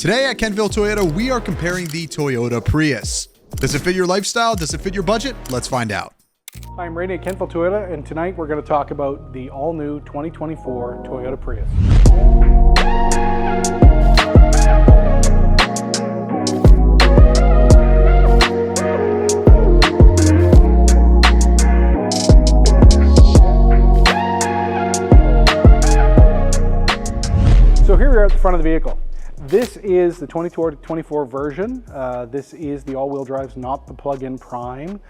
Today at Kentville Toyota, we are comparing the Toyota Prius. Does it fit your lifestyle? Does it fit your budget? Let's find out. Hi, I'm Randy at Kentville Toyota, and tonight we're going to talk about the all-new 2024 Toyota Prius. So here we are at the front of the vehicle. This is the 2024 version. This is the all-wheel drive, not the plug-in prime.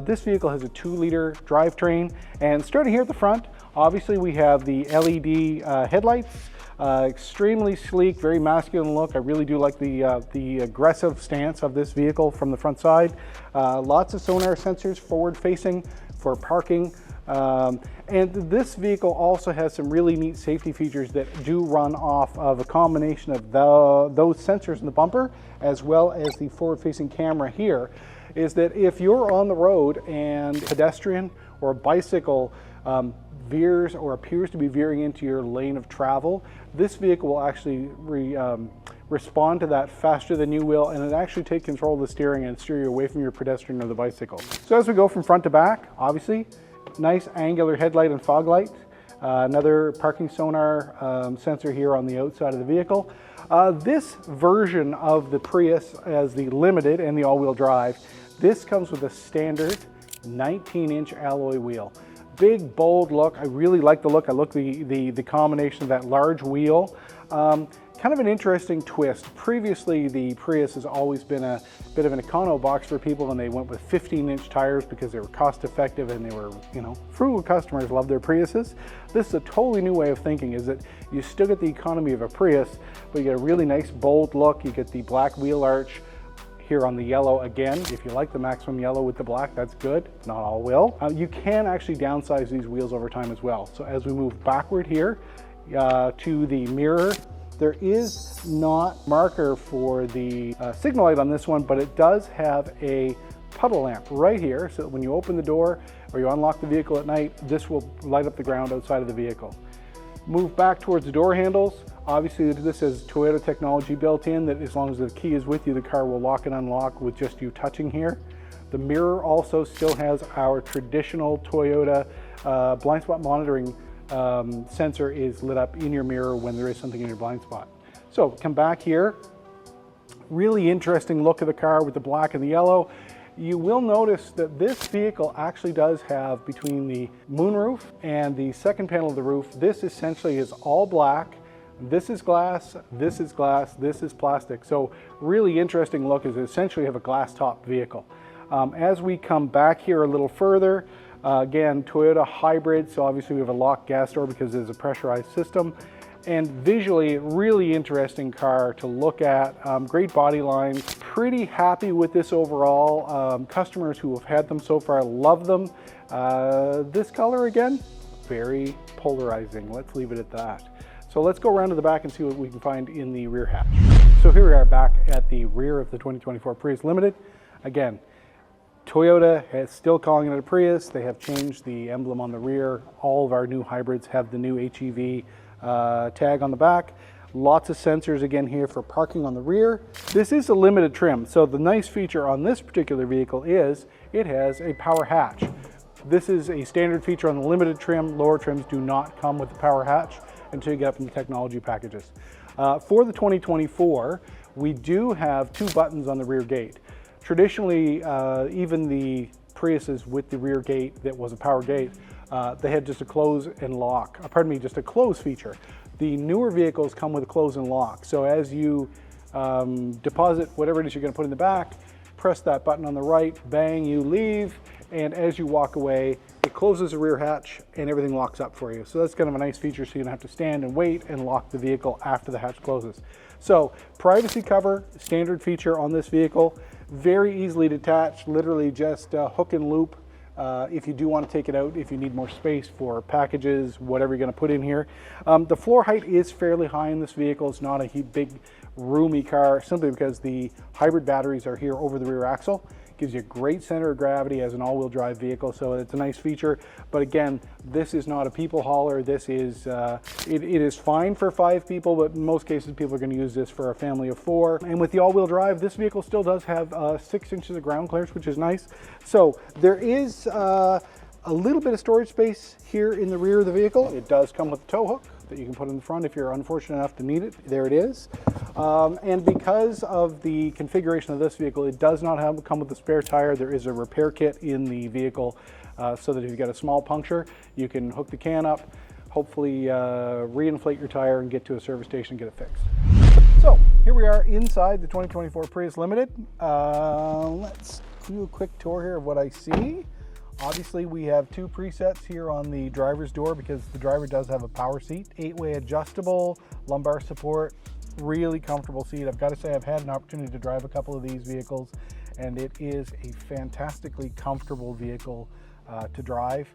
This vehicle has a 2-liter drivetrain, and starting here at the front, obviously we have the LED headlights. Extremely sleek, very masculine look. I really do like the aggressive stance of this vehicle from the front side. Lots of sonar sensors forward-facing for parking. And this vehicle also has some really neat safety features that do run off of a combination of those sensors in the bumper, as well as the forward-facing camera here, is that if you're on the road and a pedestrian or a bicycle veers or appears to be veering into your lane of travel, this vehicle will actually respond to that faster than you will, and it actually take control of the steering and steer you away from your pedestrian or the bicycle. So as we go from front to back, obviously, nice angular headlight and fog light. Another parking sonar sensor here on the outside of the vehicle. This version of the Prius as the Limited and the all-wheel drive, this comes with a standard 19-inch alloy wheel. Big, bold look. I really like the look. I like the combination of that large wheel. Kind of an interesting twist. Previously, the Prius has always been a bit of an econo box for people, and they went with 15-inch tires because they were cost effective and they were, frugal customers love their Priuses. This is a totally new way of thinking, is that you still get the economy of a Prius, but you get a really nice bold look. You get the black wheel arch here on the yellow again. If you like the maximum yellow with the black, that's good. Not all will. You can actually downsize these wheels over time as well. So as we move backward here to the mirror, there is not marker for the signal light on this one, but it does have a puddle lamp right here, so that when you open the door or you unlock the vehicle at night, this will light up the ground outside of the vehicle. Move back towards the door handles. Obviously, this has Toyota technology built in that as long as the key is with you, the car will lock and unlock with just you touching here. The mirror also still has our traditional Toyota blind spot monitoring sensor is lit up in your mirror when there is something in your blind spot. So come back here. Really interesting look of the car with the black and the yellow. You will notice that this vehicle actually does have, between the moonroof and the second panel of the roof, this essentially is all black. This is glass, this is glass, this is plastic. So really interesting look is essentially have a glass top vehicle. As we come back here a little further, again, Toyota hybrid, so obviously we have a locked gas door because there's a pressurized system. And visually, really interesting car to look at. Great body line. Pretty happy with this overall. Customers who have had them so far love them. This color again, very polarizing. Let's leave it at that. So let's go around to the back and see what we can find in the rear hatch. So here we are back at the rear of the 2024 Prius Limited. Again, Toyota is still calling it a Prius. They have changed the emblem on the rear. All of our new hybrids have the new HEV tag on the back. Lots of sensors again here for parking on the rear. This is a limited trim, so the nice feature on this particular vehicle is it has a power hatch. This is a standard feature on the limited trim. Lower trims do not come with the power hatch until you get up in the technology packages. For the 2024, we do have 2 buttons on the rear gate. Traditionally, even the Priuses with the rear gate that was a power gate, they had just a close and lock, just a close feature. The newer vehicles come with a close and lock. So as you deposit whatever it is you're going to put in the back, press that button on the right, bang, you leave, and as you walk away, it closes the rear hatch and everything locks up for you. So that's kind of a nice feature, so you don't have to stand and wait and lock the vehicle after the hatch closes. So privacy cover, standard feature on this vehicle, very easily detached, literally just hook and loop. If you do want to take it out, if you need more space for packages, whatever you're going to put in here. The floor height is fairly high in this vehicle. It's not a big, roomy car, simply because the hybrid batteries are here over the rear axle. gives you a great center of gravity as an all-wheel drive vehicle, so it's a nice feature. But again, this is not a people hauler. This is, it is fine for 5 people, but in most cases people are going to use this for a family of 4. And with the all-wheel drive, this vehicle still does have 6 inches of ground clearance, which is nice. So there is a little bit of storage space here in the rear of the vehicle. It does come with a tow hook that you can put in the front if you're unfortunate enough to need it. There it is. And because of the configuration of this vehicle, it does not come with a spare tire. There is a repair kit in the vehicle so that if you get a small puncture, you can hook the can up, hopefully reinflate your tire and get to a service station and get it fixed. So here we are inside the 2024 Prius Limited. Let's do a quick tour here of what I see. Obviously, we have 2 presets here on the driver's door because the driver does have a power seat. 8-way adjustable, lumbar support, really comfortable seat. I've got to say I've had an opportunity to drive a couple of these vehicles and it is a fantastically comfortable vehicle to drive.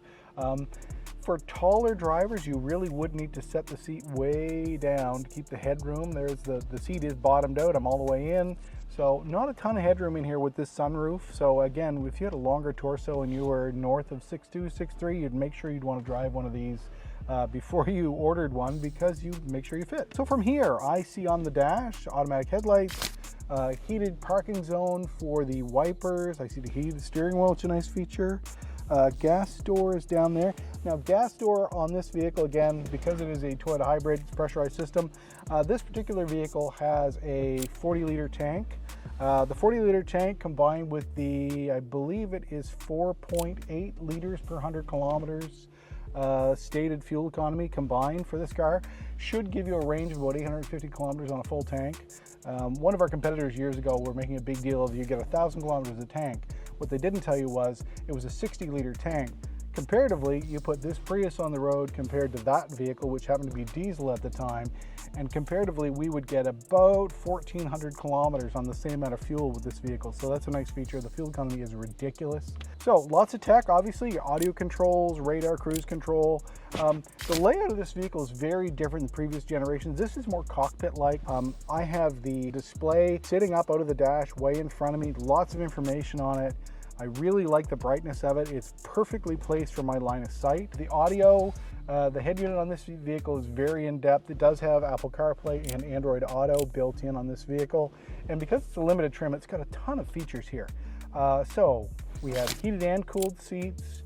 For taller drivers, you really would need to set the seat way down to keep the headroom. There's the seat is bottomed out, I'm all the way in. So not a ton of headroom in here with this sunroof. So again, if you had a longer torso and you were north of 6'2", 6'3", you'd make sure you'd want to drive one of these before you ordered one because you make sure you fit. So from here, I see on the dash, automatic headlights, heated parking zone for the wipers. I see the heated steering wheel, which is a nice feature. Gas door is down there. Now gas door on this vehicle, again, because it is a Toyota hybrid pressurized system, this particular vehicle has a 40-liter tank. The 40-liter tank combined with the, I believe it is 4.8 liters per 100 kilometers stated fuel economy combined for this car, should give you a range of about 850 kilometers on a full tank. One of our competitors years ago were making a big deal of you get 1,000 kilometers of tank. What they didn't tell you was it was a 60-liter tank. Comparatively, you put this Prius on the road compared to that vehicle, which happened to be diesel at the time, and comparatively we would get about 1,400 kilometers on the same amount of fuel with this vehicle. So that's a nice feature. The fuel economy is ridiculous. So lots of tech, obviously, your audio controls, radar, cruise control. The layout of this vehicle is very different than previous generations. This is more cockpit-like. I have the display sitting up out of the dash way in front of me, lots of information on it. I really like the brightness of it. It's perfectly placed for my line of sight. The audio, the head unit on this vehicle is very in-depth. It does have Apple CarPlay and Android Auto built in on this vehicle. And because it's a limited trim, it's got a ton of features here. So we have heated and cooled seats.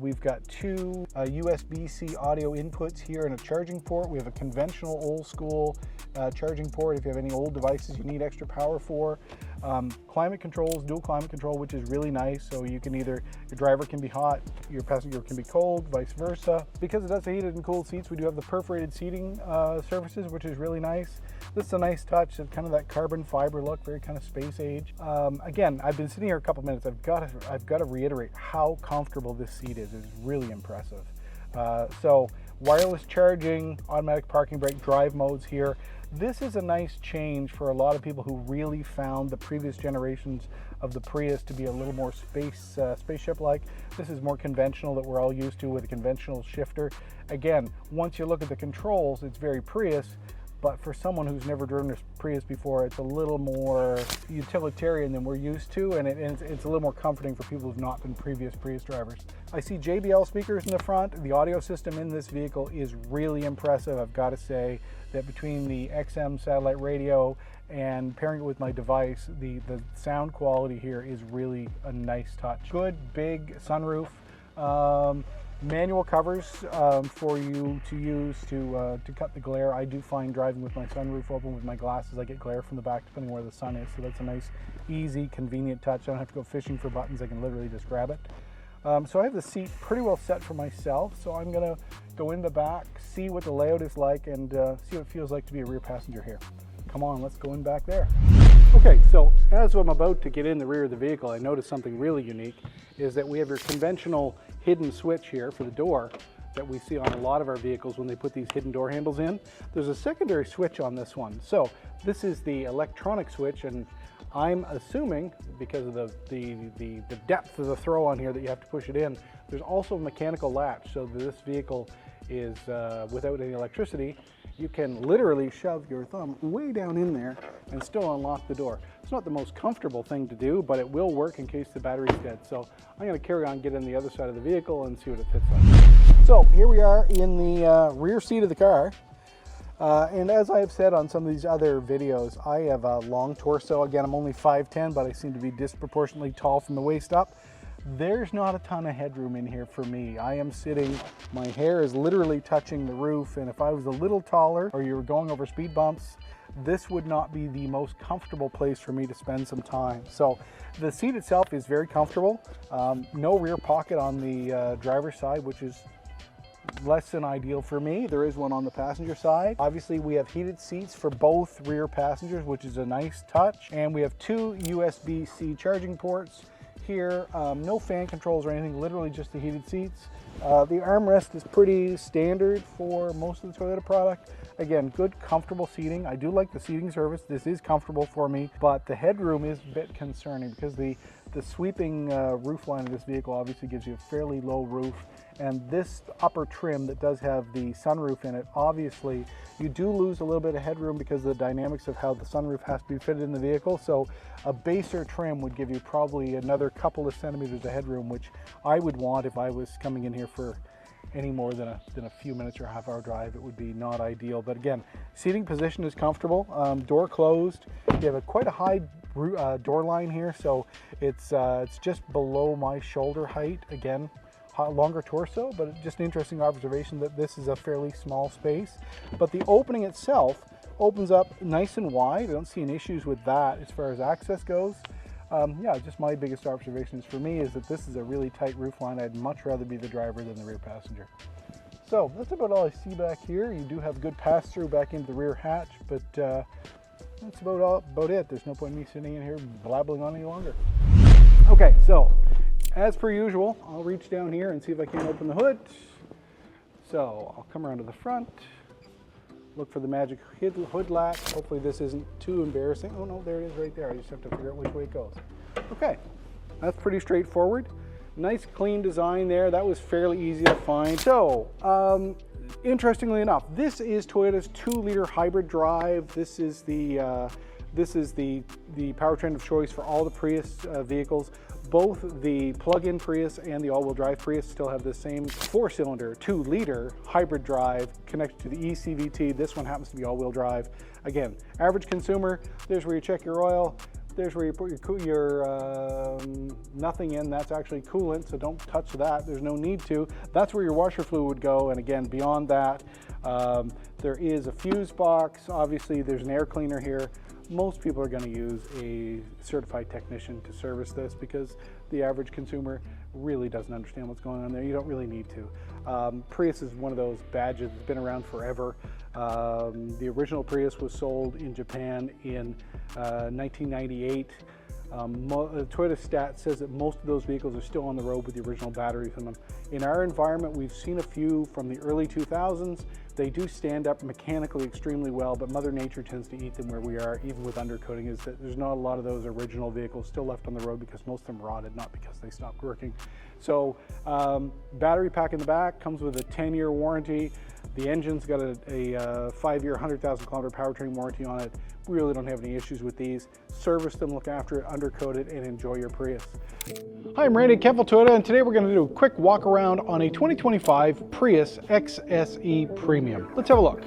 We've got 2 USB-C audio inputs here and a charging port. We have a conventional old school charging port if you have any old devices you need extra power for. Climate controls, dual climate control, which is really nice. So you can either, your driver can be hot, your passenger can be cold, vice versa. Because it does have heated and cooled seats, we do have the perforated seating surfaces, which is really nice. This is a nice touch. It's kind of that carbon fiber look, very kind of space age. Again, I've been sitting here a couple minutes. I've got to reiterate how comfortable this seat is. It's really impressive. So wireless charging, automatic parking brake, drive modes here. This is a nice change for a lot of people who really found the previous generations of the Prius to be a little more spaceship-like. This is more conventional that we're all used to with a conventional shifter. Again, once you look at the controls, it's very Prius, but for someone who's never driven a Prius before, it's a little more utilitarian than we're used to, and it's a little more comforting for people who've not been previous Prius drivers. I see JBL speakers in the front. The audio system in this vehicle is really impressive. I've got to say that between the XM satellite radio and pairing it with my device, the sound quality here is really a nice touch. Good big sunroof. Manual covers for you to use to cut the glare. I do find driving with my sunroof open with my glasses, I get glare from the back depending where the sun is. So that's a nice, easy, convenient touch. I don't have to go fishing for buttons. I can literally just grab it. So I have the seat pretty well set for myself. So I'm gonna go in the back, see what the layout is like, and see what it feels like to be a rear passenger here. Come on, let's go in back there. Okay, so as I'm about to get in the rear of the vehicle, I noticed something really unique, is that we have your conventional hidden switch here for the door that we see on a lot of our vehicles when they put these hidden door handles in. There's a secondary switch on this one. So this is the electronic switch, and I'm assuming because of the depth of the throw on here that you have to push it in, there's also a mechanical latch so that this vehicle is without any electricity you can literally shove your thumb way down in there and still unlock the door. It's not the most comfortable thing to do, but it will work in case the battery's dead. So I'm going to carry on, get in the other side of the vehicle and see what it fits like. So here we are in the rear seat of the car. And as I have said on some of these other videos, I have a long torso. Again, I'm only 5'10", but I seem to be disproportionately tall from the waist up. There's not a ton of headroom in here for me. I am sitting, my hair is literally touching the roof, and if I was a little taller or you were going over speed bumps, this would not be the most comfortable place for me to spend some time. So the seat itself is very comfortable. No rear pocket on the driver's side, which is less than ideal for me. There is one on the passenger side. Obviously we have heated seats for both rear passengers, which is a nice touch. And we have two USB-C charging ports here. No fan controls or anything, literally just the heated seats. The armrest is pretty standard for most of the Toyota product. Again, good comfortable seating. I do like the seating surface. This is comfortable for me, but the headroom is a bit concerning because the sweeping roof line of this vehicle obviously gives you a fairly low roof, and this upper trim that does have the sunroof in it, obviously you do lose a little bit of headroom because of the dynamics of how the sunroof has to be fitted in the vehicle. So a baser trim would give you probably another couple of centimeters of headroom, which I would want if I was coming in here for any more than a few minutes or a half-hour drive. It would be not ideal. But again, seating position is comfortable. Door closed. You have quite a high door line here, so it's just below my shoulder height. Again, longer torso, but just an interesting observation that this is a fairly small space. But the opening itself opens up nice and wide. I don't see any issues with that as far as access goes. Yeah, just my biggest observations for me is that this is a really tight roof line. I'd much rather be the driver than the rear passenger. So that's about all I see back here. You do have good pass-through back into the rear hatch, but that's about it. There's no point in me sitting in here blabbling on any longer. Okay, so as per usual, I'll reach down here and see if I can open the hood. So I'll come around to the front, look for the magic hood latch. Hopefully this isn't too embarrassing. Oh no, there it is right there. I just have to figure out which way it goes. Okay, that's pretty straightforward. Nice clean design there. That was fairly easy to find. So, interestingly enough, this is Toyota's 2-liter hybrid drive. This is the powertrain of choice for all the Prius vehicles. Both the plug-in Prius and the all-wheel drive Prius still have the same 4-cylinder, 2-liter hybrid drive connected to the eCVT. This one happens to be all-wheel drive. Again, average consumer, there's where you check your oil. There's where you put your nothing in. That's actually coolant, so don't touch that. There's no need to. That's where your washer fluid would go. And again, beyond that, there is a fuse box. Obviously, there's an air cleaner here. Most people are going to use a certified technician to service this because the average consumer really doesn't understand what's going on there. You don't really need to. Prius is one of those badges that's been around forever. The original Prius was sold in Japan in 1998. Toyota Stat says that most of those vehicles are still on the road with the original batteries in them. In our environment, we've seen a few from the early 2000s. They do stand up mechanically extremely well, but Mother Nature tends to eat them where we are, even with undercoating, is that there's not a lot of those original vehicles still left on the road because most of them rotted, not because they stopped working. So battery pack in the back comes with a 10-year warranty. The engine's got a 5-year, 100,000 kilometer powertrain warranty on it. We really don't have any issues with these. Service them, look after it, undercoat it, and enjoy your Prius. Hi, I'm Randy at Kentville Toyota, and today we're going to do a quick walk around on a 2025 Prius XSE Premium. Let's have a look.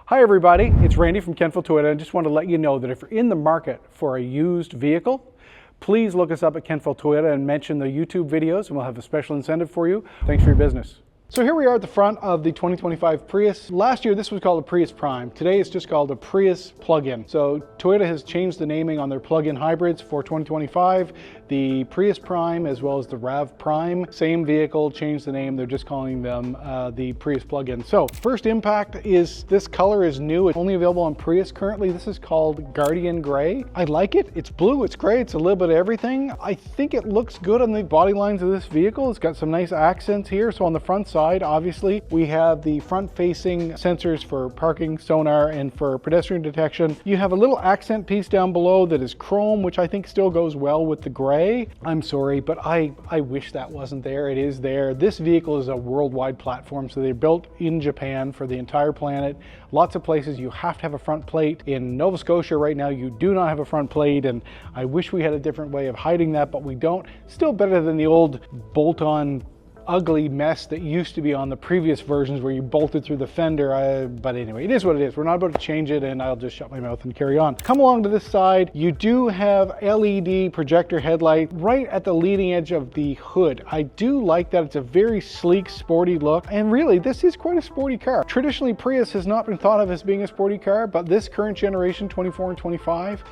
Hi everybody, it's Randy from Kentville Toyota. I just want to let you know that if you're in the market for a used vehicle, please look us up at Kentville Toyota and mention the YouTube videos and we'll have a special incentive for you. Thanks for your business. So here we are at the front of the 2025 Prius. Last year this was called a Prius Prime. Today it's just called a Prius plug-in. So Toyota has changed the naming on their plug-in hybrids for 2025. The Prius Prime as well as the RAV Prime, same vehicle, changed the name. They're just calling them the Prius plug-in. So first impact is this color is new. It's only available on Prius currently. This is called Guardian Gray. I like it. It's blue, it's gray, it's a little bit of everything. I think it looks good on the body lines of this vehicle. It's got some nice accents here. So on the front side, side, obviously, we have the front-facing sensors for parking, sonar, and for pedestrian detection. You have a little accent piece down below that is chrome, which I think still goes well with the gray. I'm sorry, but I wish that wasn't there. It is there. This vehicle is a worldwide platform, so they're built in Japan for the entire planet. Lots of places you have to have a front plate. In Nova Scotia right now, you do not have a front plate, and I wish we had a different way of hiding that, but we don't. Still better than the old bolt-on ugly mess that used to be on the previous versions where you bolted through the fender. But anyway, it is what it is. We're not about to change it, and I'll just shut my mouth and carry on. Come along to this side. You do have LED projector headlight right at the leading edge of the hood. I do like that. It's a very sleek, sporty look, and really, this is quite a sporty car. Traditionally, Prius has not been thought of as being a sporty car, but this current generation, 24 and 25,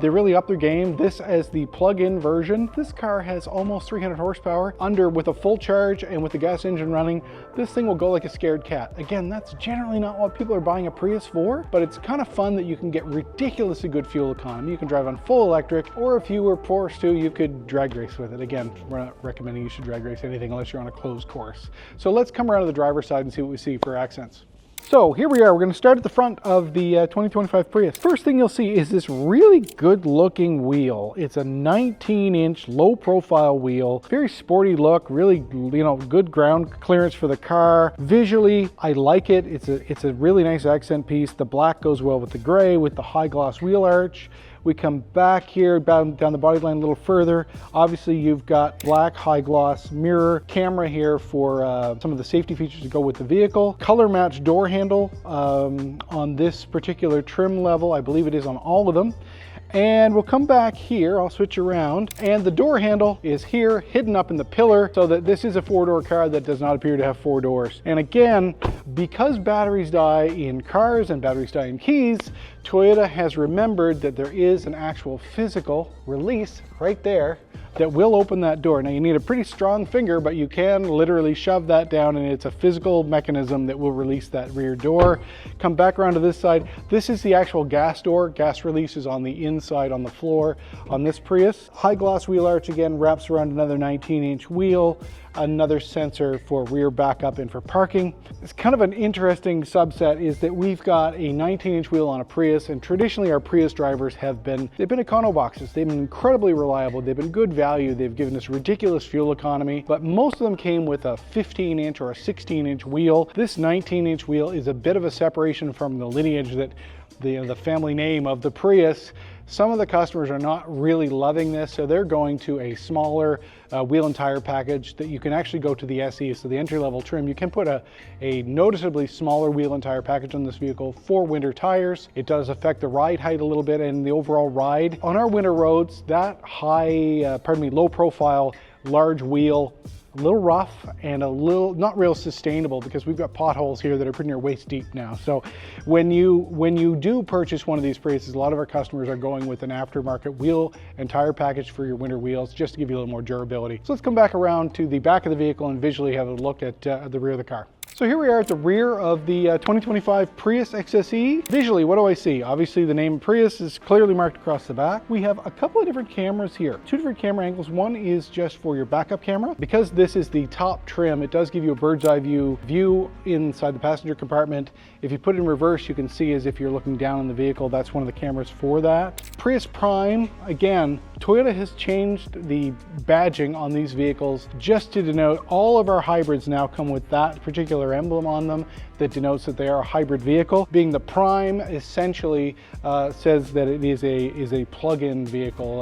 they really upped their game. This as the plug-in version. This car has almost 300 horsepower with a full charge and with the gas engine running. This thing will go like a scared cat. Again, that's generally not what people are buying a Prius for, but it's kind of fun that you can get ridiculously good fuel economy. You can drive on full electric, or if you were forced to, you could drag race with it. Again, we're not recommending you should drag race anything unless you're on a closed course. So let's come around to the driver's side and see what we see for accents. So here we are. We're going to start at the front of the 2025 Prius. First thing you'll see is this really good looking wheel. It's a 19-inch low profile wheel. Very sporty look, really, good ground clearance for the car. Visually, I like it. It's a really nice accent piece. The black goes well with the gray, with the high gloss wheel arch. We come back here, down the body line a little further. Obviously, you've got black high gloss mirror camera here for some of the safety features to go with the vehicle. Color match door handle on this particular trim level. I believe it is on all of them. And we'll come back here, I'll switch around, and the door handle is here, hidden up in the pillar, so that this is a four-door car that does not appear to have four doors. And again, because batteries die in cars and batteries die in keys, Toyota has remembered that there is an actual physical release right there that will open that door. Now you need a pretty strong finger, but you can literally shove that down, and it's a physical mechanism that will release that rear door. Come back around to this side. This is the actual gas door. Gas release is on the inside on the floor on this Prius. High gloss wheel arch again wraps around another 19-inch wheel. Another sensor for rear backup and for parking. It's kind of an interesting subset is that we've got a 19-inch wheel on a Prius, and traditionally our Prius drivers they've been econo boxes. They've been incredibly reliable. They've been good value. They've given us ridiculous fuel economy, but most of them came with a 15-inch or a 16-inch wheel. This 19-inch wheel is a bit of a separation from the lineage that the family name of the Prius. Some of the customers are not really loving this, so they're going to a smaller wheel and tire package that you can actually go to the SE, so the entry-level trim. You can put a noticeably smaller wheel and tire package on this vehicle for winter tires. It does affect the ride height a little bit and the overall ride. On our winter roads, that low profile, large wheel, a little rough and a little not real sustainable, because we've got potholes here that are pretty near waist deep now. So when you do purchase one of these Priuses, a lot of our customers are going with an aftermarket wheel and tire package for your winter wheels, just to give you a little more durability. So let's come back around to the back of the vehicle and visually have a look at the rear of the car. So here we are at the rear of the 2025 Prius XSE. Visually, what do I see? Obviously, the name Prius is clearly marked across the back. We have a couple of different cameras here. Two different camera angles. One is just for your backup camera. Because this is the top trim, it does give you a bird's eye view inside the passenger compartment. If you put it in reverse, you can see as if you're looking down in the vehicle. That's one of the cameras for that. Prius Prime, again, Toyota has changed the badging on these vehicles just to denote all of our hybrids now come with that particular emblem on them that denotes that they are a hybrid vehicle. Being the Prime essentially says that it is a plug-in vehicle.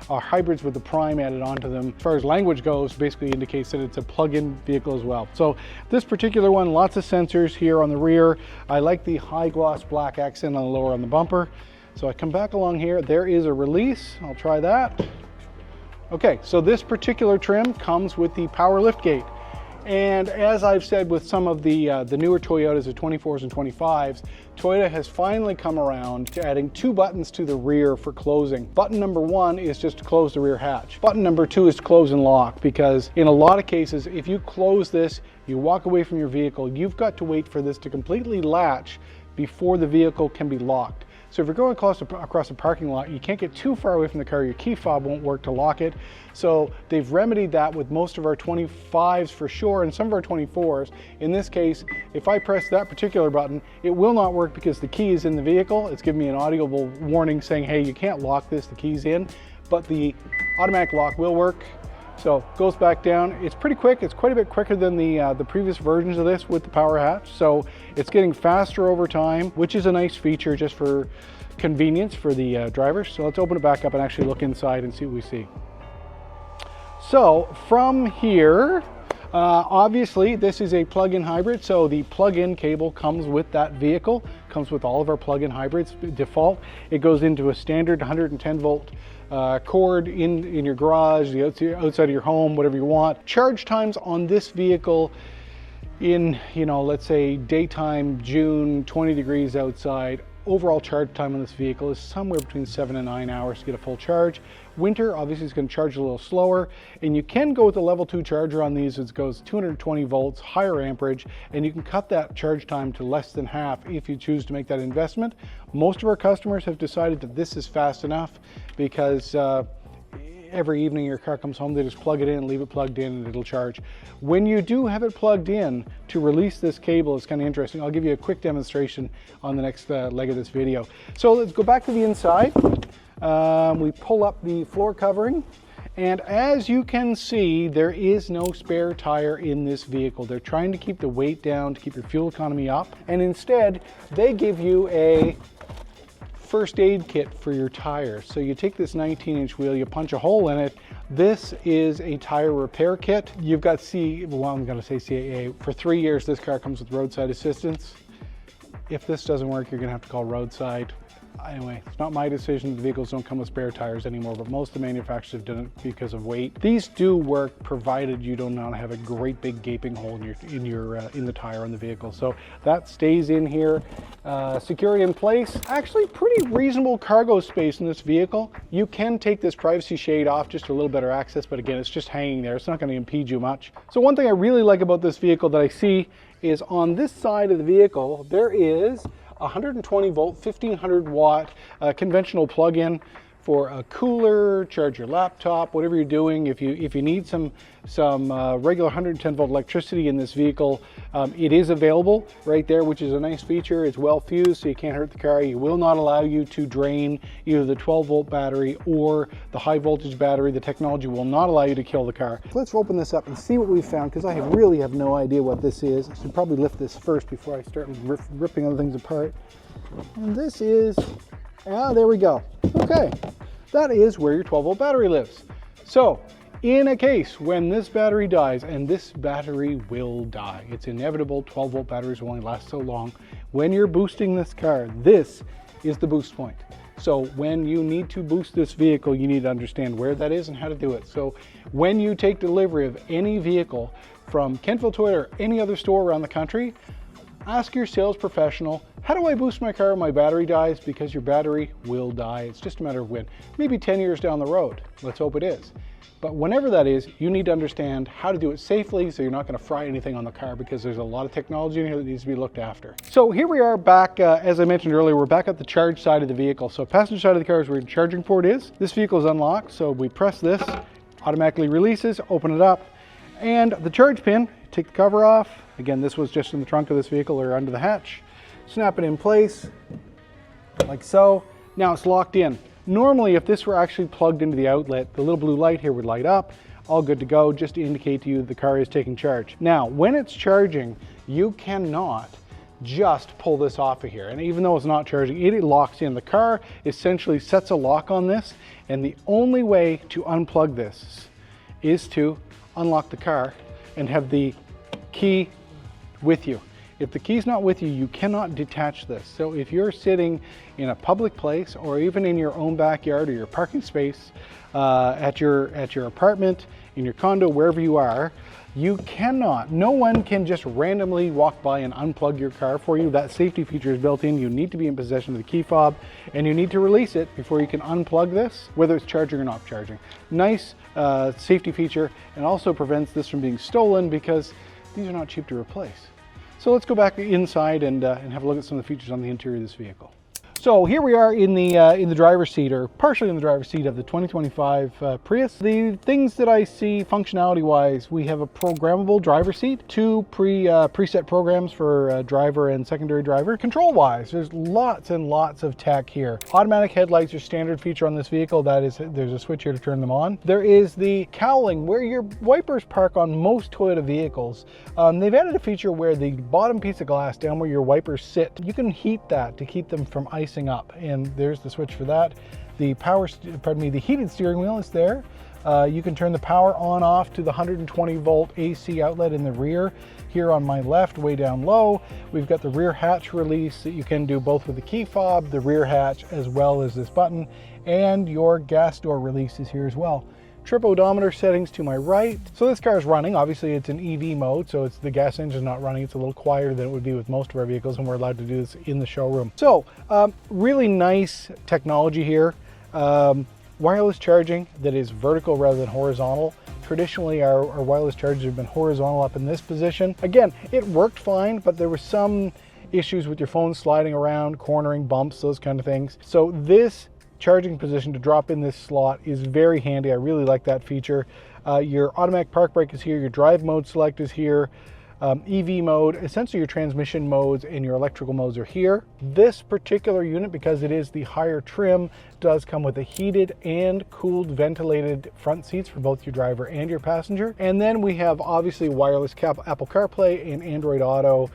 Our hybrids with the Prime added onto them, as far as language goes, basically indicates that it's a plug-in vehicle as well. So this particular one, lots of sensors here on the rear. I like the high gloss black accent on the lower on the bumper. So I come back along here, there is a release. I'll try that. Okay, so this particular trim comes with the power lift gate. And as I've said with some of the newer Toyotas, the 24s and 25s, Toyota has finally come around to adding two buttons to the rear for closing. Button number one is just to close the rear hatch. Button number two is to close and lock, because in a lot of cases, if you close this, you walk away from your vehicle, you've got to wait for this to completely latch before the vehicle can be locked. So if you're going across a parking lot, you can't get too far away from the car. Your key fob won't work to lock it. So they've remedied that with most of our 25s for sure, and some of our 24s. In this case, if I press that particular button, it will not work because the key is in the vehicle. It's giving me an audible warning saying, hey, you can't lock this, the key's in, but the automatic lock will work. So it goes back down. It's pretty quick. It's quite a bit quicker than the previous versions of this with the power hatch. So it's getting faster over time, which is a nice feature just for convenience for the drivers. So let's open it back up and actually look inside and see what we see. So from here, obviously this is a plug-in hybrid. So the plug-in cable comes with that vehicle, comes with all of our plug-in hybrids default. It goes into a standard 110 volt cord in your garage, the outside of your home, whatever you want. Charge times on this vehicle in, let's say daytime, June, 20 degrees outside. Overall charge time on this vehicle is somewhere between 7 and 9 hours to get a full charge. Winter, obviously, is going to charge a little slower, and you can go with a level 2 charger on these. It goes 220 volts, higher amperage, and you can cut that charge time to less than half if you choose to make that investment. Most of our customers have decided that this is fast enough because every evening your car comes home, they just plug it in, leave it plugged in, and it'll charge. When you do have it plugged in, to release this cable is kind of interesting. I'll give you a quick demonstration on the next leg of this video. So let's go back to the inside. We pull up the floor covering, and as you can see, there is no spare tire in this vehicle. They're trying to keep the weight down to keep your fuel economy up, and instead they give you a first aid kit for your tires. So you take this 19-inch wheel, you punch a hole in it. This is a tire repair kit. You've got I'm going to say CAA. For 3 years, this car comes with roadside assistance. If this doesn't work, you're going to have to call roadside. Anyway, it's not my decision. The vehicles don't come with spare tires anymore, but most of the manufacturers have done it because of weight. These do work provided you do not have a great big gaping hole in the tire on the vehicle. So that stays in here. Security in place. Actually, pretty reasonable cargo space in this vehicle. You can take this privacy shade off, just a little better access, but again, it's just hanging there. It's not going to impede you much. So one thing I really like about this vehicle that I see is on this side of the vehicle, there is 120 volt, 1500 watt conventional plug-in for a cooler, charge your laptop, whatever you're doing. If you need some regular 110 volt electricity in this vehicle, it is available right there, which is a nice feature. It's well fused, so you can't hurt the car. It will not allow you to drain either the 12 volt battery or the high voltage battery. The technology will not allow you to kill the car. Let's open this up and see what we found, because I really have no idea what this is. I should probably lift this first before I start ripping other things apart. And this is, there we go. Okay, that is where your 12 volt battery lives. So in a case when this battery dies, and this battery will die, it's inevitable, 12 volt batteries will only last so long. When you're boosting this car, this is the boost point. So when you need to boost this vehicle, you need to understand where that is and how to do it. So when you take delivery of any vehicle from Kentville Toyota or any other store around the country, ask your sales professional, how do I boost my car when my battery dies? Because your battery will die. It's just a matter of when. Maybe 10 years down the road. Let's hope it is. But whenever that is, you need to understand how to do it safely so you're not going to fry anything on the car, because there's a lot of technology in here that needs to be looked after. So here we are back, as I mentioned earlier, we're back at the charge side of the vehicle. So passenger side of the car is where the charging port is. This vehicle is unlocked, so we press this, automatically releases, open it up, and the charge pin, take the cover off. Again, this was just in the trunk of this vehicle or under the hatch. Snap it in place, like so. Now it's locked in. Normally, if this were actually plugged into the outlet, the little blue light here would light up, all good to go, just to indicate to you that the car is taking charge. Now, when it's charging, you cannot just pull this off of here. And even though it's not charging, it locks in. The car essentially sets a lock on this, and the only way to unplug this is to unlock the car and have the key with you. If the key's not with you, you cannot detach this. So if you're sitting in a public place or even in your own backyard or your parking space, at your apartment, in your condo, wherever you are, you cannot, no one can just randomly walk by and unplug your car for you. That safety feature is built in. You need to be in possession of the key fob, and you need to release it before you can unplug this, whether it's charging or not charging. Nice safety feature, and also prevents this from being stolen, because these are not cheap to replace. So let's go back inside and have a look at some of the features on the interior of this vehicle. So here we are in the driver's seat, or partially in the driver's seat of the 2025 Prius. The things that I see functionality-wise, we have a programmable driver's seat, two preset programs for driver and secondary driver. Control-wise, there's lots and lots of tech here. Automatic headlights are standard feature on this vehicle. That is, there's a switch here to turn them on. There is the cowling, where your wipers park on most Toyota vehicles. They've added a feature where the bottom piece of glass down where your wipers sit, you can heat that to keep them from icing up, and there's the switch for that. The the heated steering wheel is there. You can turn the power on off to the 120 volt AC outlet in the rear. Here on my left, way down low, we've got the rear hatch release that you can do both with the key fob, the rear hatch, as well as this button, and your gas door release is here as well. Trip odometer settings to my right. So this car is running. Obviously it's in EV mode, so it's the gas engine is not running. It's a little quieter than it would be with most of our vehicles, and we're allowed to do this in the showroom. So really nice technology here. Wireless charging that is vertical rather than horizontal. Traditionally our wireless chargers have been horizontal up in this position. Again, it worked fine, but there were some issues with your phone sliding around, cornering, bumps, those kind of things. So this charging position to drop in this slot is very handy. I really like that feature. Your automatic park brake is here, your drive mode select is here, EV mode, essentially your transmission modes and your electrical modes are here. This particular unit, because it is the higher trim, does come with a heated and cooled ventilated front seats for both your driver and your passenger. And then we have obviously wireless Apple CarPlay and Android Auto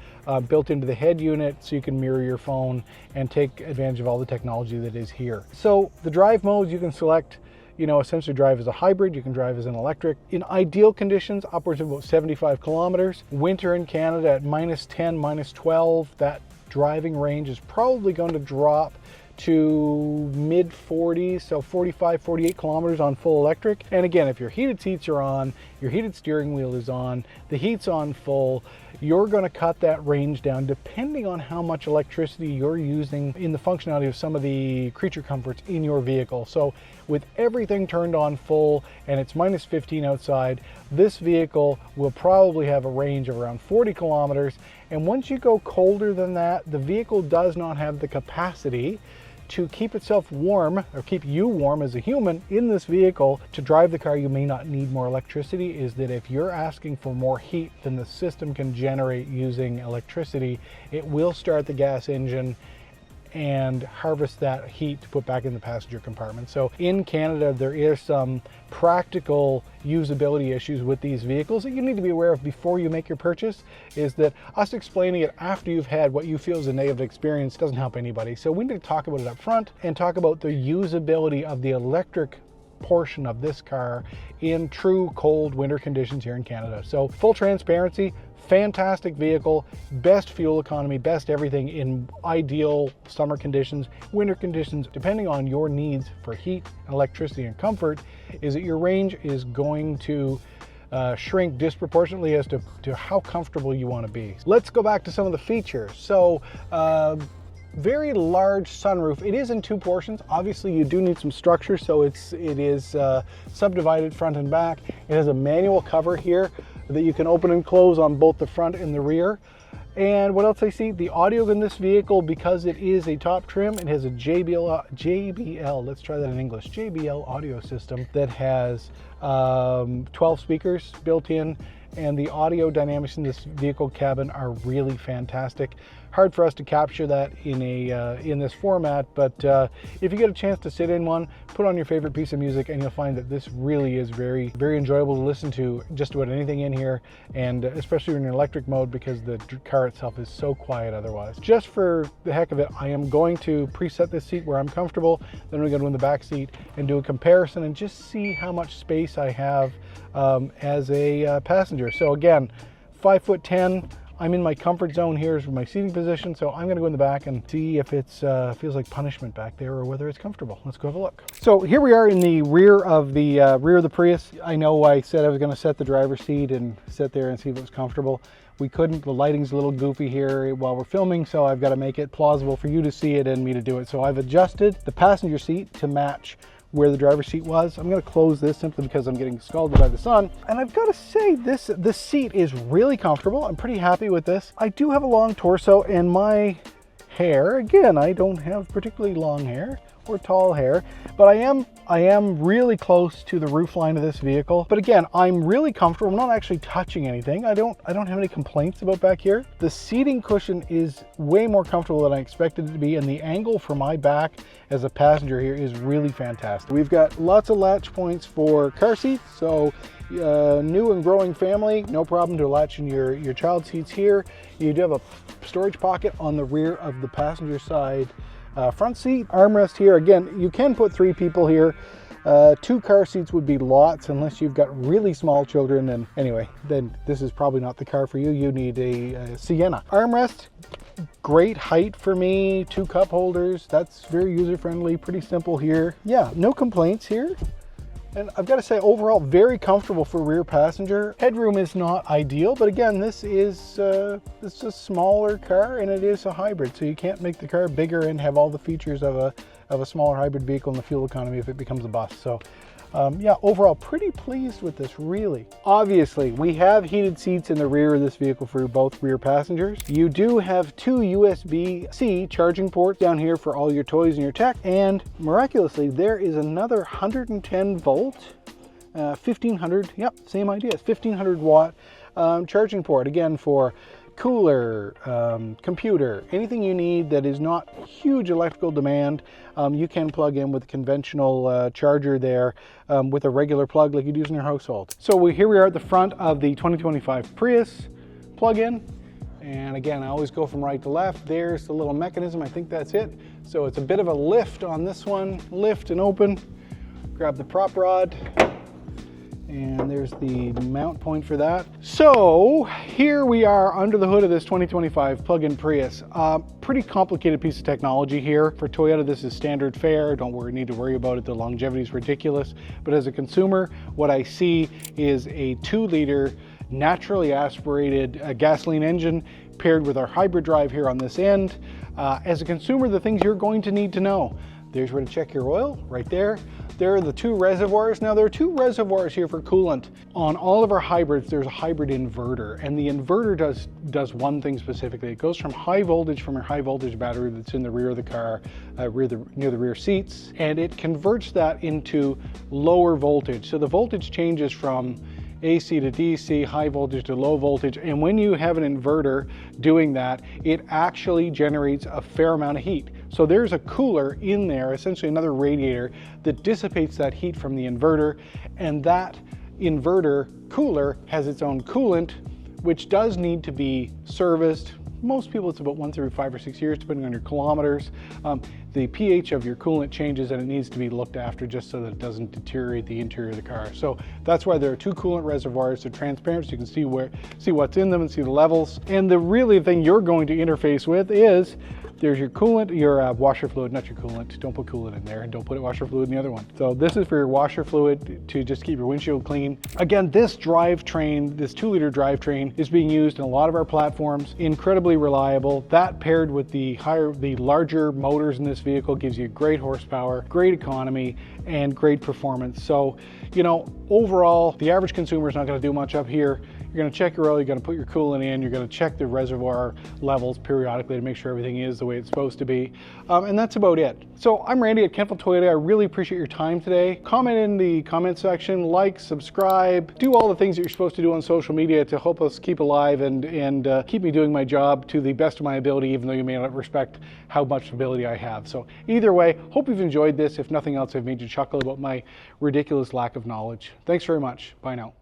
built into the head unit, so you can mirror your phone and take advantage of all the technology that is here. So the drive modes you can select, essentially drive as a hybrid, you can drive as an electric. In ideal conditions, upwards of about 75 kilometers. Winter in Canada at -10, -12, that driving range is probably going to drop to mid 40s, so 45, 48 kilometers on full electric. And again, if your heated seats are on, your heated steering wheel is on, the heat's on full, you're going to cut that range down depending on how much electricity you're using in the functionality of some of the creature comforts in your vehicle. So with everything turned on full and it's -15 outside, this vehicle will probably have a range of around 40 kilometers. And once you go colder than that, the vehicle does not have the capacity to keep itself warm, or keep you warm as a human in this vehicle. To drive the car, you may not need more electricity. Is that if you're asking for more heat than the system can generate using electricity, it will start the gas engine and harvest that heat to put back in the passenger compartment. So in Canada, there is some practical usability issues with these vehicles that you need to be aware of before you make your purchase. Is that us explaining it after you've had what you feel is a negative experience doesn't help anybody. So we need to talk about it up front and talk about the usability of the electric portion of this car in true cold winter conditions here in Canada. So full transparency, fantastic vehicle, best fuel economy, best everything in ideal summer conditions, winter conditions, depending on your needs for heat, electricity, and comfort, is that your range is going to shrink disproportionately as to how comfortable you want to be. Let's go back to some of the features. So very large sunroof. It is in two portions. Obviously you do need some structure, so it is subdivided front and back. It has a manual cover here that you can open and close on both the front and the rear. And what else I see? The audio in this vehicle, because it is a top trim, it has a JBL, let's try that in English, JBL audio system that has 12 speakers built in, and the audio dynamics in this vehicle cabin are really fantastic. Hard for us to capture that in this format, but if you get a chance to sit in one, put on your favorite piece of music, and you'll find that this really is very, very enjoyable to listen to, just about anything in here, and especially in electric mode, because the car itself is so quiet otherwise. Just for the heck of it, I am going to preset this seat where I'm comfortable, then we're going to go in the back seat and do a comparison and just see how much space I have as a passenger. So again, 5'10", I'm in my comfort zone here is my seating position, so I'm going to go in the back and see if it feels like punishment back there or whether it's comfortable. Let's go have a look. So here we are in the rear of the Prius. I know I said I was going to set the driver's seat and sit there and see if it was comfortable. We couldn't. The lighting's a little goofy here while we're filming, so I've got to make it plausible for you to see it and me to do it. So I've adjusted the passenger seat to match where the driver's seat was. I'm going to close this simply because I'm getting scalded by the sun. And I've got to say, this seat is really comfortable. I'm pretty happy with this. I do have a long torso, and my hair. Again, I don't have particularly long hair or tall hair, but I am really close to the roof line of this vehicle. But again, I'm really comfortable. I'm not actually touching anything. I don't have any complaints about back here. The seating cushion is way more comfortable than I expected it to be, and the angle for my back as a passenger here is really fantastic. We've got lots of latch points for car seats, so new and growing family, no problem to latch in your child seats here. You do have a storage pocket on the rear of the passenger side front seat. Armrest here. Again, you can put 3 people here. 2 car seats would be lots unless you've got really small children, and anyway, then this is probably not the car for you. You need a Sienna. Armrest, great height for me. 2 cup holders. That's very user-friendly, pretty simple here. Yeah, no complaints here. And I've got to say, overall, very comfortable for rear passenger. Headroom is not ideal, but again, this is a smaller car and it is a hybrid, so you can't make the car bigger and have all the features of a smaller hybrid vehicle in the fuel economy if it becomes a bus. So yeah, overall, pretty pleased with this, really. Obviously, we have heated seats in the rear of this vehicle for both rear passengers. You do have 2 USB-C charging ports down here for all your toys and your tech. And miraculously, there is another 110 volt, 1500, yep, same idea, 1500 watt charging port, again, for cooler, computer, anything you need that is not huge electrical demand. You can plug in with a conventional charger there with a regular plug like you'd use in your household. So here we are at the front of the 2025 Prius plug-in. And again, I always go from right to left. There's the little mechanism. I think that's it. So it's a bit of a lift on this one. Lift and open. Grab the prop rod. And there's the mount point for that. So here we are under the hood of this 2025 plug-in Prius. Pretty complicated piece of technology here. For Toyota, this is standard fare. Don't need to worry about it. The longevity is ridiculous. But as a consumer, what I see is a 2-liter naturally aspirated gasoline engine paired with our hybrid drive here on this end. As a consumer, the things you're going to need to know. There's where to check your oil, right there. There are the 2 reservoirs. Now there are 2 reservoirs here for coolant. On all of our hybrids, there's a hybrid inverter, and the inverter does one thing specifically. It goes from high voltage from your high voltage battery that's in the rear of the car, near the rear seats, and it converts that into lower voltage. So the voltage changes from AC to DC, high voltage to low voltage, and when you have an inverter doing that, it actually generates a fair amount of heat. So there's a cooler in there, essentially another radiator, that dissipates that heat from the inverter, and that inverter cooler has its own coolant, which does need to be serviced. Most people, it's about once every 5 or 6 years, depending on your kilometers. The pH of your coolant changes and it needs to be looked after just so that it doesn't deteriorate the interior of the car. So that's why there are 2 coolant reservoirs. They're transparent so you can see what's in them and see the levels. And the really thing you're going to interface with is there's your coolant, your washer fluid, not your coolant. Don't put coolant in there, and don't put washer fluid in the other one. So this is for your washer fluid to just keep your windshield clean. Again, this drivetrain, this 2-liter drivetrain is being used in a lot of our platforms, incredibly reliable. That paired with the larger motors in this vehicle gives you great horsepower, great economy, and great performance. So, you know, overall, the average consumer is not going to do much up here. You're going to check your oil, you're going to put your coolant in, you're going to check the reservoir levels periodically to make sure everything is the way it's supposed to be. And that's about it. So I'm Randy at Kentville Toyota. I really appreciate your time today. Comment in the comment section, like, subscribe, do all the things that you're supposed to do on social media to help us keep alive and keep me doing my job to the best of my ability, even though you may not respect how much ability I have. So either way, hope you've enjoyed this. If nothing else, I've made you chuckle about my ridiculous lack of knowledge. Thanks very much. Bye now.